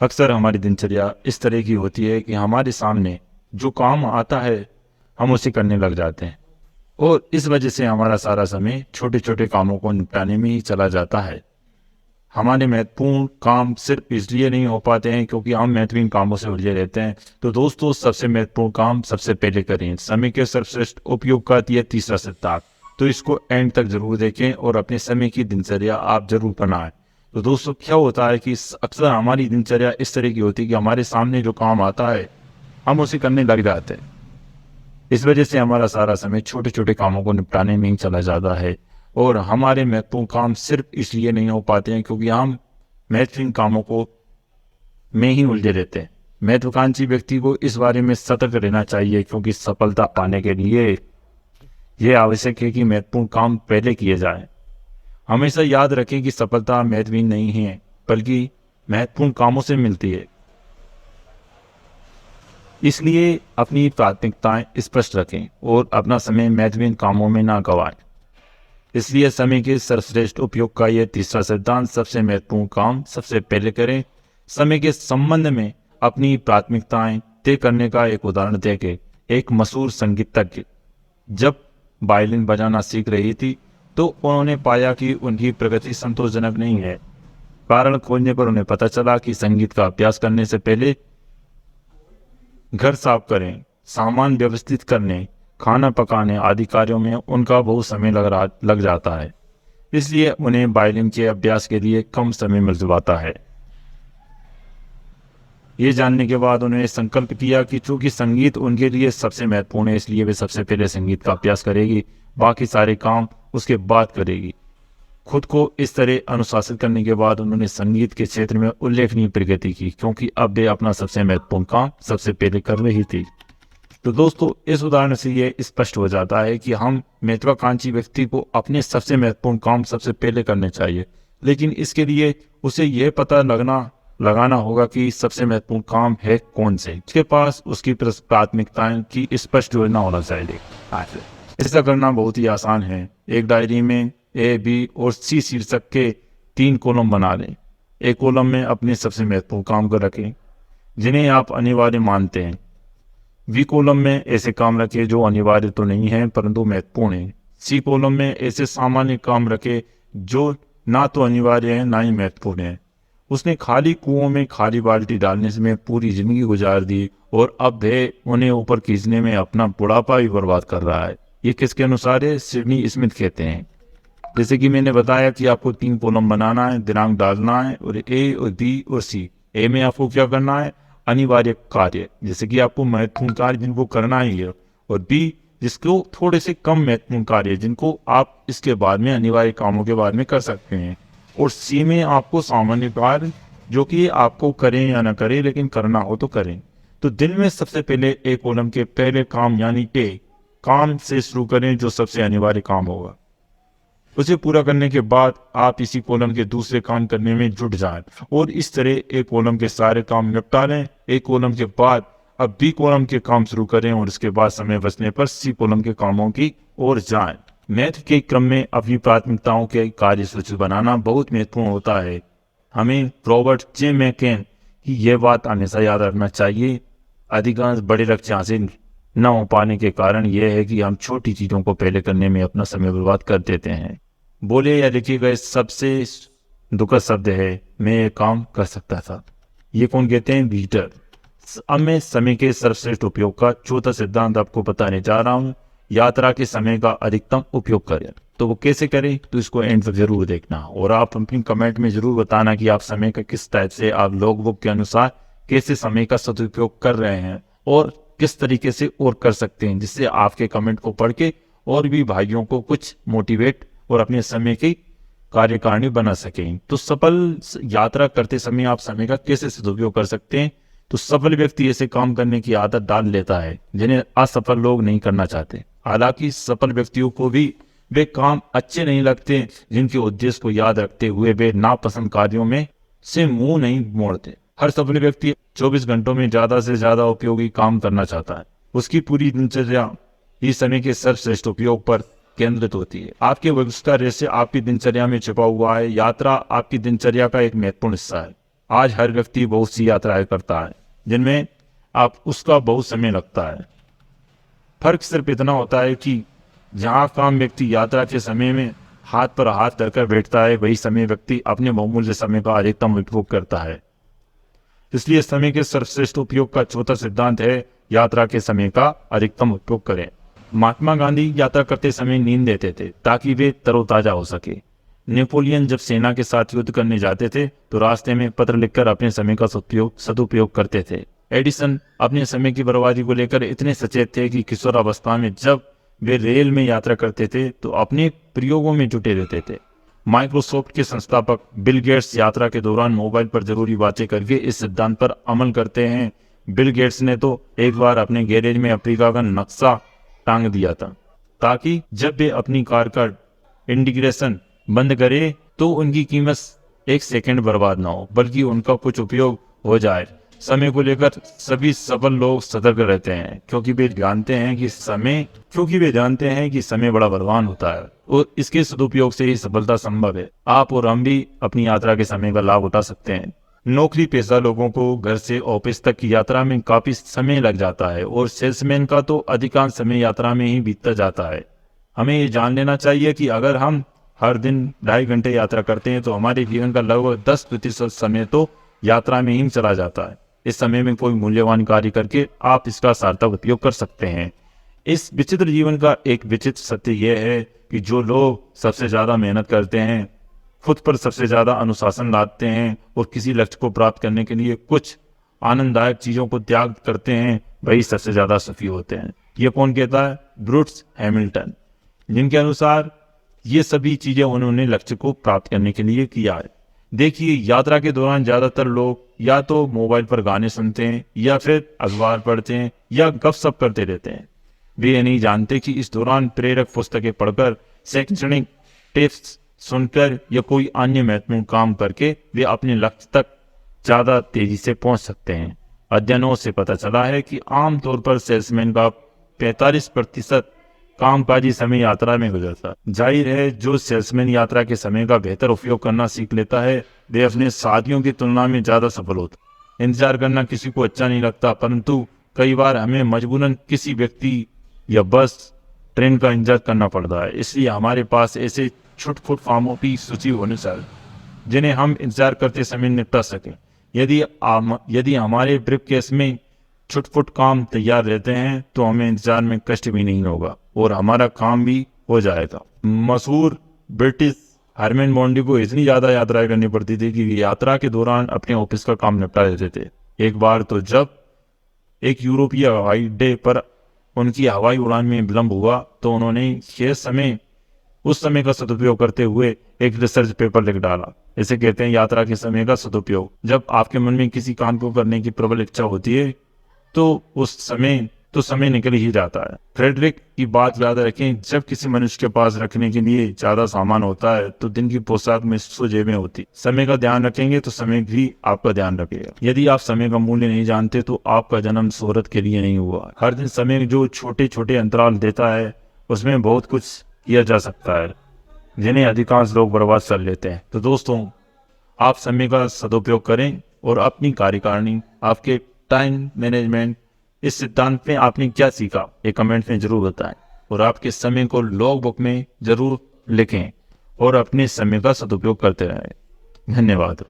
अक्सर हमारी दिनचर्या इस तरह की होती है कि हमारे सामने जो काम आता है हम उसे करने लग जाते हैं और इस वजह से हमारा सारा समय छोटे छोटे कामों को निपटाने में ही चला जाता है। हमारे महत्वपूर्ण काम सिर्फ इसलिए नहीं हो पाते हैं क्योंकि हम महत्वपूर्ण कामों से उलझे रहते हैं। तो दोस्तों, सबसे महत्वपूर्ण काम सबसे पहले करें। समय के सर्वश्रेष्ठ उपयोग का यह तीसरा सिद्धांत, तो इसको एंड तक जरूर देखें और अपने समय की दिनचर्या आप जरूर बनाएं। तो दोस्तों, क्या होता है कि अक्सर हमारी दिनचर्या इस तरह की होती है कि हमारे सामने जो काम आता है हम उसे करने लग जाते हैं। इस वजह से हमारा सारा समय छोटे छोटे कामों को निपटाने में ही चला जाता है और हमारे महत्वपूर्ण काम सिर्फ इसलिए नहीं हो पाते हैं क्योंकि हम महत्वपूर्ण कामों को में ही उलझे रहते हैं। महत्वाकांक्षी व्यक्ति को इस बारे में सतर्क रहना चाहिए क्योंकि सफलता पाने के लिए यह आवश्यक है कि महत्वपूर्ण काम पहले किए जाएं। हमेशा याद रखें कि सफलता महत्वहीन नहीं है बल्कि महत्वपूर्ण कामों से मिलती है। इसलिए अपनी प्राथमिकताएं स्पष्ट रखें और अपना समय महत्वहीन कामों में ना गंवाएं। इसलिए समय के सर्वश्रेष्ठ उपयोग का यह तीसरा सिद्धांत, सबसे महत्वपूर्ण काम सबसे पहले करें। समय के संबंध में अपनी प्राथमिकताएं तय करने का एक उदाहरण देके, एक मशहूर संगीतज्ञ जब वायलिन बजाना सीख रही थी तो उन्होंने पाया कि उनकी प्रगति संतोषजनक नहीं है। कारण खोजने पर उन्हें पता चला कि संगीत का अभ्यास करने से पहले घर साफ करें, सामान व्यवस्थित करने, खाना पकाने आदि कार्यों में उनका बहुत समय लग जाता है। इसलिए उन्हें वायलिन के अभ्यास के लिए कम समय मिल जाता है। ये जानने के बाद उन्होंने संकल्प किया कि चूंकि संगीत उनके लिए सबसे महत्वपूर्ण है, इसलिए वे सबसे पहले संगीत का अभ्यास करेगी, बाकी सारे काम उसके बाद करेगी। खुद को इस तरह अनुशासित करने के बाद उन्होंने संगीत के क्षेत्र में उल्लेखनीय प्रगति की क्योंकि अब वे अपना सबसे महत्वपूर्ण काम सबसे पहले कर रही थी। तो दोस्तों, इस उदाहरण से ये स्पष्ट हो जाता है कि हम महत्वाकांक्षी व्यक्ति को अपने सबसे महत्वपूर्ण काम सबसे पहले करने चाहिए, लेकिन इसके लिए उसे यह पता लगाना होगा कि सबसे महत्वपूर्ण काम है कौन से। उसके पास उसकी प्राथमिकताएं की स्पष्ट योजना होना चाहिए। ऐसा करना बहुत ही आसान है। एक डायरी में ए, बी और सी शीर्षक के 3 कॉलम बना लें। एक कॉलम में अपने सबसे महत्वपूर्ण काम को रखें जिन्हें आप अनिवार्य मानते हैं। बी कॉलम में ऐसे काम रखें जो अनिवार्य तो नहीं है परंतु महत्वपूर्ण है। सी कॉलम में ऐसे सामान्य काम रखें जो ना तो अनिवार्य है ना ही महत्वपूर्ण है। उसने खाली कुओं में खाली बाल्टी डालने से में पूरी जिंदगी गुजार दी और अब वह उन्हें ऊपर खींचने में अपना बुढ़ापा भी बर्बाद कर रहा है। ये किसके अनुसार है? सिडनी स्मिथ कहते हैं। जैसे कि मैंने बताया कि आपको 3 कॉलम बनाना है, दिनांक डालना है और ए और बी और सी। ए में आपको क्या करना है? अनिवार्य कार्य, जैसे कि आपको महत्वपूर्ण कार्य जिनको करना ही है, और बी जिसको थोड़े से कम महत्वपूर्ण कार्य जिनको आप इसके बाद में अनिवार्य कामों के बाद में कर सकते हैं, और सी में आपको सामान्य कार्य जो कि आपको करें या ना करें लेकिन करना हो तो करें। तो दिन में सबसे पहले ए कॉलम के पहले काम यानी ए काम से शुरू करें जो सबसे अनिवार्य काम होगा। उसे पूरा करने के बाद आप इसी कॉलम के दूसरे काम करने में जुट जाएं और इस तरह एक कॉलम के सारे काम निपटा लें। एक कॉलम के बाद अब बी कॉलम के काम शुरू करें और इसके बाद समय बचने पर सी कॉलम के कामों की ओर जाएं। महत्व के क्रम में अपनी प्राथमिकताओं के कार्य सूची बनाना बहुत महत्वपूर्ण होता है। हमें रॉबर्ट जे मैकेन की यह बात हमेशा याद रखना चाहिए। अधिकांश बड़े लक्ष्य हासिल न हो पाने के कारण यह है कि हम छोटी चीजों को पहले करने में अपना समय बर्बाद कर देते हैं। बोले या लिखे गए सबसे दुखद शब्द है, मैं ये काम कर सकता था। ये कौन कहते हैं? बीटर। अब मैं समय के सर्वश्रेष्ठ उपयोग का चौथा सिद्धांत आपको बताने जा रहा हूँ। यात्रा के समय का अधिकतम उपयोग करें। तो वो कैसे करें? तो इसको एंड तक जरूर देखना और आप अपनी कमेंट में जरूर बताना कि आप समय का किस टाइप से आप लॉग बुक के अनुसार कैसे समय का सदुपयोग कर रहे हैं और किस तरीके से और कर सकते हैं, जिससे आपके कमेंट को पढ़ के और भी भाइयों को कुछ मोटिवेट और अपने समय की कार्यकारिणी बना सकें। तो सफल यात्रा करते समय आप समय का कैसे सदुपयोग कर सकते हैं? तो सफल व्यक्ति ऐसे काम करने की आदत डाल लेता है जिन्हें असफल लोग नहीं करना चाहते। हालांकि सफल व्यक्तियों को भी वे काम अच्छे नहीं लगते जिनके उद्देश्य को याद रखते हुए वे नापसंद कार्यों में से मुंह नहीं मोड़ते। हर सफल व्यक्ति 24 घंटों में ज्यादा से ज्यादा उपयोगी काम करना चाहता है। उसकी पूरी दिनचर्या इस समय के सर्वश्रेष्ठ उपयोग पर केंद्रित होती है। आपके भविष्य का रहस्य आपकी दिनचर्या में छिपा हुआ है। यात्रा आपकी दिनचर्या का एक महत्वपूर्ण हिस्सा है। आज हर व्यक्ति बहुत सी यात्राएं करता है जिनमें आप उसका बहुत समय लगता है। फर्क सिर्फ इतना होता है कि जहां काम व्यक्ति यात्रा के समय में हाथ पर हाथ रखकर बैठता है, वही समय व्यक्ति अपने बहुमूल्य समय का अधिकतम उपयोग करता है। इसलिए समय के सर्वश्रेष्ठ उपयोग का चौथा सिद्धांत है यात्रा के समय का अधिकतम उपयोग करें। महात्मा गांधी यात्रा करते समय नींद लेते थे ताकि वे तरोताजा हो सके। नेपोलियन जब सेना के साथ युद्ध करने जाते थे तो रास्ते में पत्र लिखकर अपने समय का सदुपयोग करते थे। एडिसन अपने समय की बर्बादी को लेकर इतने सचेत थे कि किशोरावस्था में जब वे रेल में यात्रा करते थे तो अपने प्रयोगों में जुटे रहते थे। माइक्रोसॉफ्ट के संस्थापक बिल गेट्स यात्रा के दौरान मोबाइल पर जरूरी बातें करके इस सिद्धांत पर अमल करते हैं। बिल गेट्स ने तो एक बार अपने गैरेज में अफ्रीका का नक्शा टांग दिया था ताकि जब वे अपनी कार का इंटीग्रेशन बंद करे तो उनकी कीमत एक सेकंड बर्बाद ना हो बल्कि उनका कुछ उपयोग हो जाए। समय को लेकर सभी सफल लोग सतर्क रहते हैं क्योंकि वे जानते हैं कि समय बड़ा बलवान होता है और इसके सदुपयोग से ही सफलता संभव है। आप और हम भी अपनी यात्रा के समय का लाभ उठा सकते हैं। नौकरी पेशा लोगों को घर से ऑफिस तक की यात्रा में काफी समय लग जाता है और सेल्समैन का तो अधिकांश समय यात्रा में ही बीतता जाता है। हमें ये जान लेना चाहिए कि अगर हम हर दिन 2.5 घंटे यात्रा करते हैं तो हमारे जीवन का लगभग 10% समय तो यात्रा में ही चला जाता है। इस समय में कोई मूल्यवान कार्य करके आप इसका सार्थक उपयोग कर सकते हैं। इस विचित्र जीवन का एक विचित्र सत्य यह है कि जो लोग सबसे ज्यादा मेहनत करते हैं, खुद पर सबसे ज्यादा अनुशासन लाते हैं और किसी लक्ष्य को प्राप्त करने के लिए कुछ आनंददायक चीजों को त्याग करते हैं, वही सबसे ज्यादा सुखी होते हैं। ये कौन कहता है? ब्रूट्स हैमिल्टन, जिनके अनुसार ये सभी चीजें उन्होंने लक्ष्य को प्राप्त करने के लिए किया है। देखिए, यात्रा के दौरान ज्यादातर लोग या तो मोबाइल पर गाने सुनते हैं या फिर अखबार पढ़ते हैं या गपशप करते रहते हैं। वे ये नहीं जानते कि इस दौरान प्रेरक पुस्तकें पढ़कर, शैक्षणिक टिप्स सुनकर या कोई अन्य महत्वपूर्ण काम करके वे अपने लक्ष्य तक ज्यादा तेजी से पहुंच सकते हैं। अध्ययनों से पता चला है कि आमतौर पर सेल्समैन का 45% कामकाजी समय यात्रा में गुजरता। जाहिर है, जो सेल्समैन यात्रा के समय का बेहतर उपयोग करना सीख लेता है वे अपने साथियों की तुलना में ज्यादा सफल होता। इंतजार करना किसी को अच्छा नहीं लगता, परंतु कई बार हमें मजबूरन किसी व्यक्ति या बस ट्रेन का इंतजार करना पड़ता है। इसलिए हमारे पास ऐसे छुटपुट कामों की सूची होनी चाहिए जिन्हें हम इंतजार करते समय निपटा सकें। यदि हमारे ब्रीफ केस में छुटपुट काम तैयार रहते हैं तो हमें इंतजार में कष्ट भी नहीं होगा और हमारा काम भी हो जाएगा। मशहूर ब्रिटिश हरमैन बॉन्डी को इतनी ज्यादा यात्राएं करनी पड़ती थी कि यात्रा के दौरान अपने ऑफिस का काम निपटा देते थे। एक बार तो जब एक यूरोपीय हवाई अड्डे पर उनकी हवाई उड़ान में विलंब हुआ तो उन्होंने उस समय का सदुपयोग करते हुए एक रिसर्च पेपर लिख डाला। इसे कहते हैं यात्रा के समय का सदुपयोग। जब आपके मन में किसी काम को करने की प्रबल इच्छा होती है तो समय निकल ही जाता है। फ्रेडरिक की बात याद रखें, जब किसी मनुष्य के पास रखने के लिए ज्यादा सामान होता है तो दिन की पोशाक में 100 जेबें होती। समय का ध्यान रखेंगे तो समय भी आपका ध्यान रखेगा। यदि आप समय का मूल्य नहीं जानते तो आपका जन्म शोहरत के लिए नहीं हुआ। हर दिन समय जो छोटे छोटे अंतराल देता है उसमें बहुत कुछ किया जा सकता है जिन्हें अधिकांश लोग बर्बाद कर लेते हैं। तो दोस्तों, आप समय का सदुपयोग करें और अपनी कार्यकारिणी, आपके टाइम मैनेजमेंट, इस सिद्धांत में आपने क्या सीखा ये कमेंट में जरूर बताएं और आपके समय को लॉग बुक में जरूर लिखें और अपने समय का सदुपयोग करते रहें। धन्यवाद।